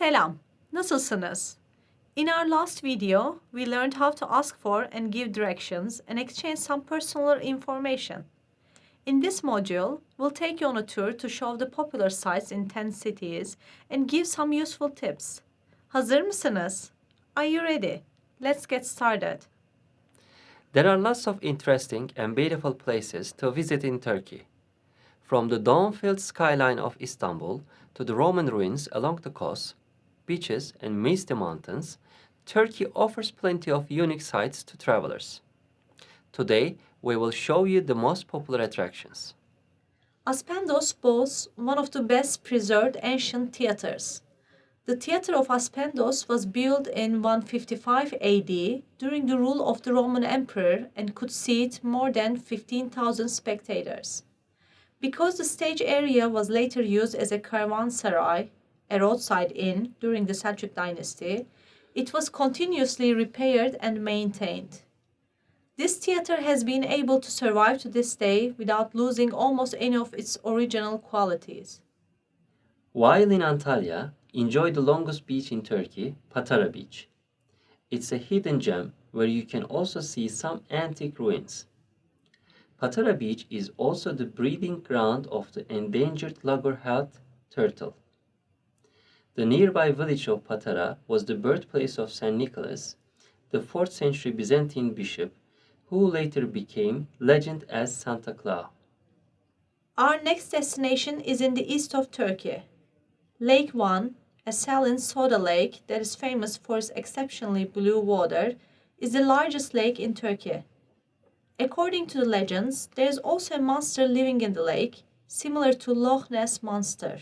Selam, nasılsınız? In our last video, we learned how to ask for and give directions and exchange some personal information. In this module, we'll take you on a tour to show the popular sites in 10 cities and give some useful tips. Hazır mısınız? Are you ready? Let's get started. There are lots of interesting and beautiful places to visit in Turkey. From the dome-filled skyline of Istanbul to the Roman ruins along the coast, beaches and misty mountains, Turkey offers plenty of unique sights to travelers. Today, we will show you the most popular attractions. Aspendos boasts one of the best preserved ancient theaters. The theater of Aspendos was built in 155 AD during the rule of the Roman Emperor and could seat more than 15,000 spectators. Because the stage area was later used as a caravanserai, a roadside inn during the Seljuk dynasty, it was continuously repaired and maintained. This theater has been able to survive to this day without losing almost any of its original qualities. While in Antalya, enjoy the longest beach in Turkey, Patara Beach. It's a hidden gem where you can also see some antique ruins. Patara Beach is also the breeding ground of the endangered loggerhead turtle. The nearby village of Patara was the birthplace of St. Nicholas, the 4th century Byzantine bishop, who later became legend as Santa Claus. Our next destination is in the east of Turkey. Lake Van, a saline soda lake that is famous for its exceptionally blue water, is the largest lake in Turkey. According to the legends, there is also a monster living in the lake, similar to Loch Ness Monster.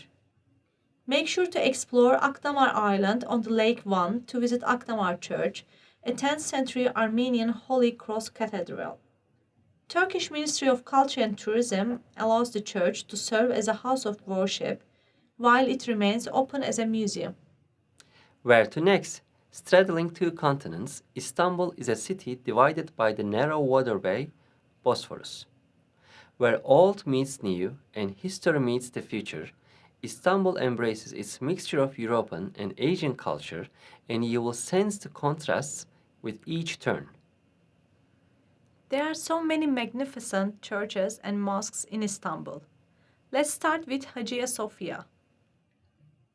Make sure to explore Akdamar Island on the Lake Van to visit Akdamar Church, a 10th century Armenian Holy Cross cathedral. Turkish Ministry of Culture and Tourism allows the church to serve as a house of worship, while it remains open as a museum. Where to next? Straddling two continents, Istanbul is a city divided by the narrow waterway Bosphorus. Where old meets new and history meets the future, Istanbul embraces its mixture of European and Asian culture, and you will sense the contrasts with each turn. There are so many magnificent churches and mosques in Istanbul. Let's start with Hagia Sophia.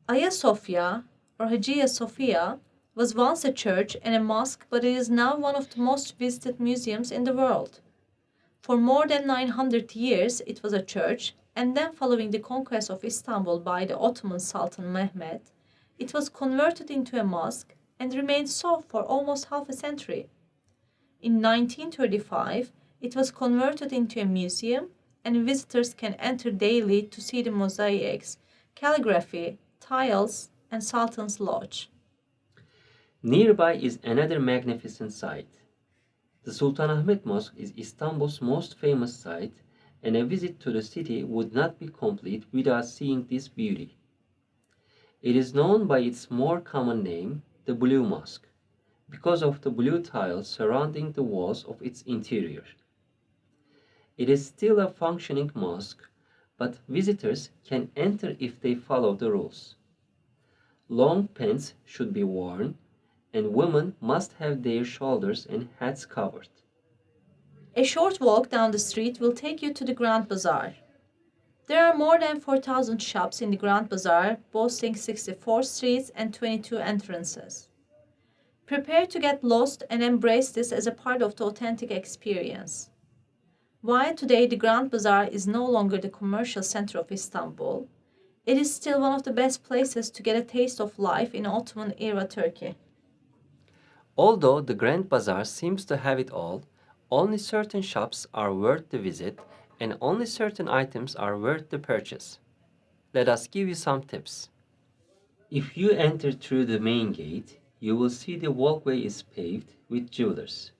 Hagia Sophia, or Hagia Sophia, was once a church and a mosque, but it is now one of the most visited museums in the world. For more than 900 years, it was a church, and then following the conquest of Istanbul by the Ottoman Sultan Mehmed, it was converted into a mosque and remained so for almost half a century. In 1935, it was converted into a museum, and visitors can enter daily to see the mosaics, calligraphy, tiles, and Sultan's Lodge. Nearby is another magnificent site. The Sultanahmet Mosque is Istanbul's most famous site, and a visit to the city would not be complete without seeing this beauty. It is known by its more common name, the Blue Mosque, because of the blue tiles surrounding the walls of its interior. It is still a functioning mosque, but visitors can enter if they follow the rules. Long pants should be worn, and women must have their shoulders and heads covered. A short walk down the street will take you to the Grand Bazaar. There are more than 4,000 shops in the Grand Bazaar, boasting 64 streets and 22 entrances. Prepare to get lost and embrace this as a part of the authentic experience. While today the Grand Bazaar is no longer the commercial center of Istanbul, it is still one of the best places to get a taste of life in Ottoman-era Turkey. Although the Grand Bazaar seems to have it all, only certain shops are worth the visit and only certain items are worth the purchase. Let us give you some tips. If you enter through the main gate, you will see the walkway is paved with jewelers.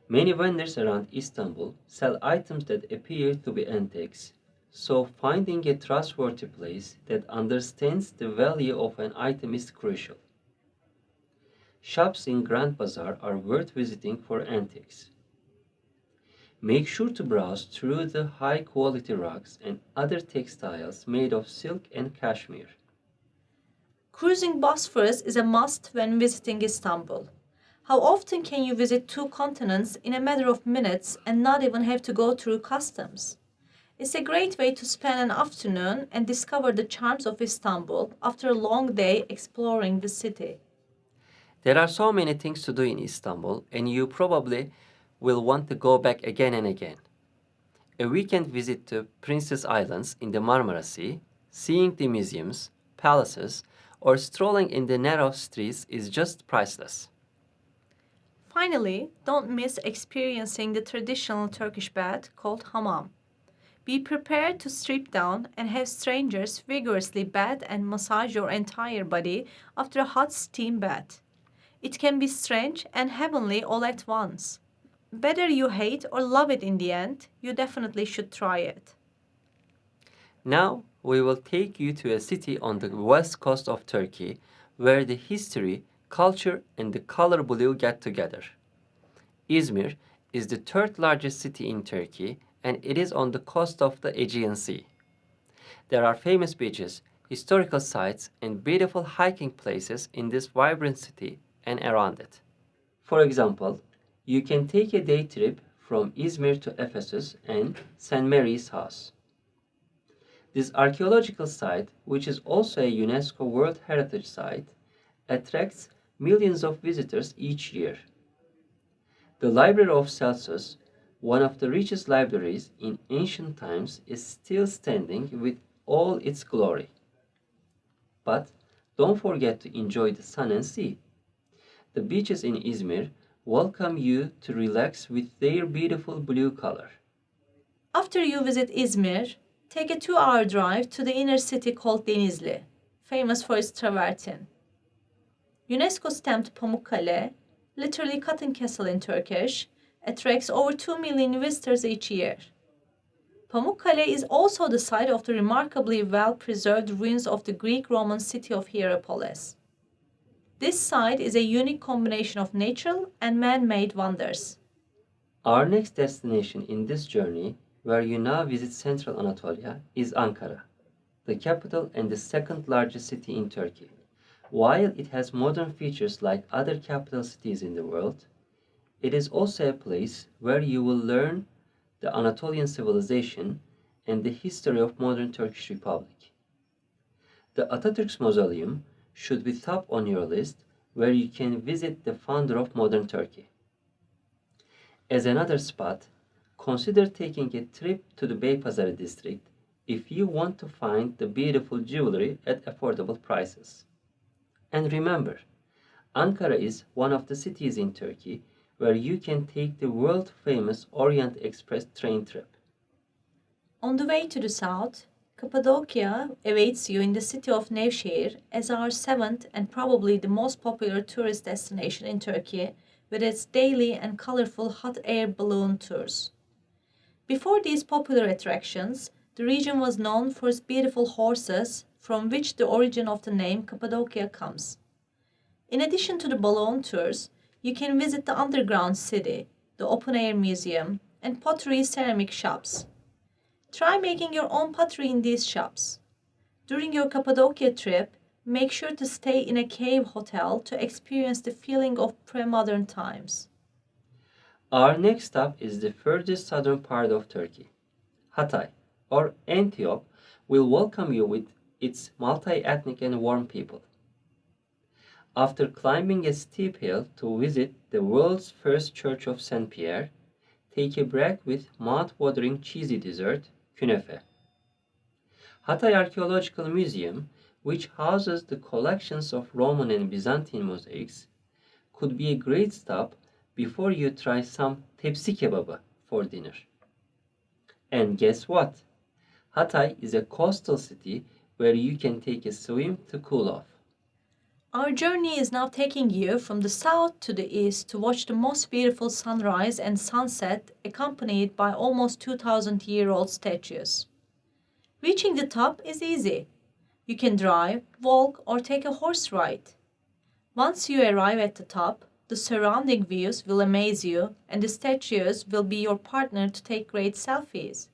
Many vendors around Istanbul sell items that appear to be antiques, so finding a trustworthy place that understands the value of an item is crucial. Shops in Grand Bazaar are worth visiting for antiques. Make sure to browse through the high-quality rugs and other textiles made of silk and cashmere. Cruising Bosphorus is a must when visiting Istanbul. How often can you visit two continents in a matter of minutes and not even have to go through customs? It's a great way to spend an afternoon and discover the charms of Istanbul after a long day exploring the city. There are so many things to do in Istanbul, and you probably will want to go back again and again. A weekend visit to Princess Islands in the Marmara Sea, seeing the museums, palaces, or strolling in the narrow streets is just priceless. Finally, don't miss experiencing the traditional Turkish bath called hammam. Be prepared to strip down and have strangers vigorously bath and massage your entire body after a hot steam bath. It can be strange and heavenly all at once. Whether you hate or love it in the end, you definitely should try it. Now, we will take you to a city on the west coast of Turkey where the history, culture, and the color blue get together. Izmir is the third largest city in Turkey and it is on the coast of the Aegean Sea. There are famous beaches, historical sites, and beautiful hiking places in this vibrant city and around it. For example, you can take a day trip from Izmir to Ephesus and St. Mary's House. This archaeological site, which is also a UNESCO World Heritage Site, attracts millions of visitors each year. The Library of Celsus, one of the richest libraries in ancient times, is still standing with all its glory. But don't forget to enjoy the sun and sea. The beaches in Izmir welcome you to relax with their beautiful blue color. After you visit Izmir, take a 2-hour drive to the inner city called Denizli, famous for its travertin. UNESCO stamped Pamukkale, literally cotton castle in Turkish, attracts over 2 million visitors each year. Pamukkale is also the site of the remarkably well-preserved ruins of the Greek-Roman city of Hierapolis. This site is a unique combination of natural and man-made wonders. Our next destination in this journey, where you now visit Central Anatolia, is Ankara, the capital and the second largest city in Turkey. While it has modern features like other capital cities in the world, it is also a place where you will learn the Anatolian civilization and the history of modern Turkish Republic. The Atatürk's Mausoleum should be top on your list, where you can visit the founder of modern Turkey. As another spot, consider taking a trip to the Beypazarı district if you want to find the beautiful jewelry at affordable prices. And remember, Ankara is one of the cities in Turkey where you can take the world-famous Orient Express train trip. On the way to the south, Cappadocia awaits you in the city of Nevşehir as our seventh and probably the most popular tourist destination in Turkey with its daily and colorful hot air balloon tours. Before these popular attractions, the region was known for its beautiful horses, from which the origin of the name Cappadocia comes. In addition to the balloon tours, you can visit the underground city, the open-air museum, and pottery ceramic shops. Try making your own pottery in these shops. During your Cappadocia trip, make sure to stay in a cave hotel to experience the feeling of pre-modern times. Our next stop is the furthest southern part of Turkey. Hatay, or Antioch, will welcome you with its multi-ethnic and warm people. After climbing a steep hill to visit the world's first church of St. Pierre, take a break with mouth-watering cheesy dessert, künefe. Hatay Archaeological Museum, which houses the collections of Roman and Byzantine mosaics, could be a great stop before you try some tepsi kebabı for dinner. And guess what? Hatay is a coastal city where you can take a swim to cool off. Our journey is now taking you from the south to the east to watch the most beautiful sunrise and sunset accompanied by almost 2,000-year-old statues. Reaching the top is easy. You can drive, walk, or take a horse ride. Once you arrive at the top, the surrounding views will amaze you and the statues will be your partner to take great selfies.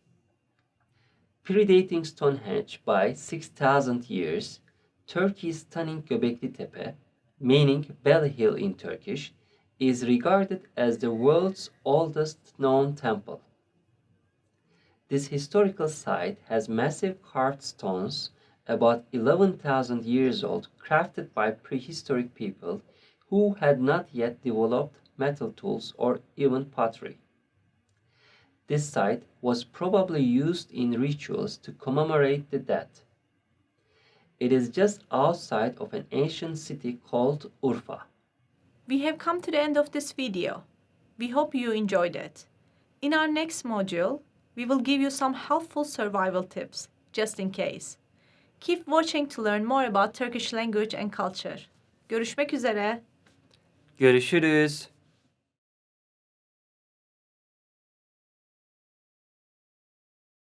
Predating Stonehenge by 6,000 years, Turkey's stunning Göbekli Tepe, meaning Belly Hill in Turkish, is regarded as the world's oldest known temple. This historical site has massive carved stones, about 11,000 years old, crafted by prehistoric people who had not yet developed metal tools or even pottery. This site was probably used in rituals to commemorate the dead. It is just outside of an ancient city called Urfa. We have come to the end of this video. We hope you enjoyed it. In our next module, we will give you some helpful survival tips, just in case. Keep watching to learn more about Turkish language and culture. Görüşmek üzere. Görüşürüz.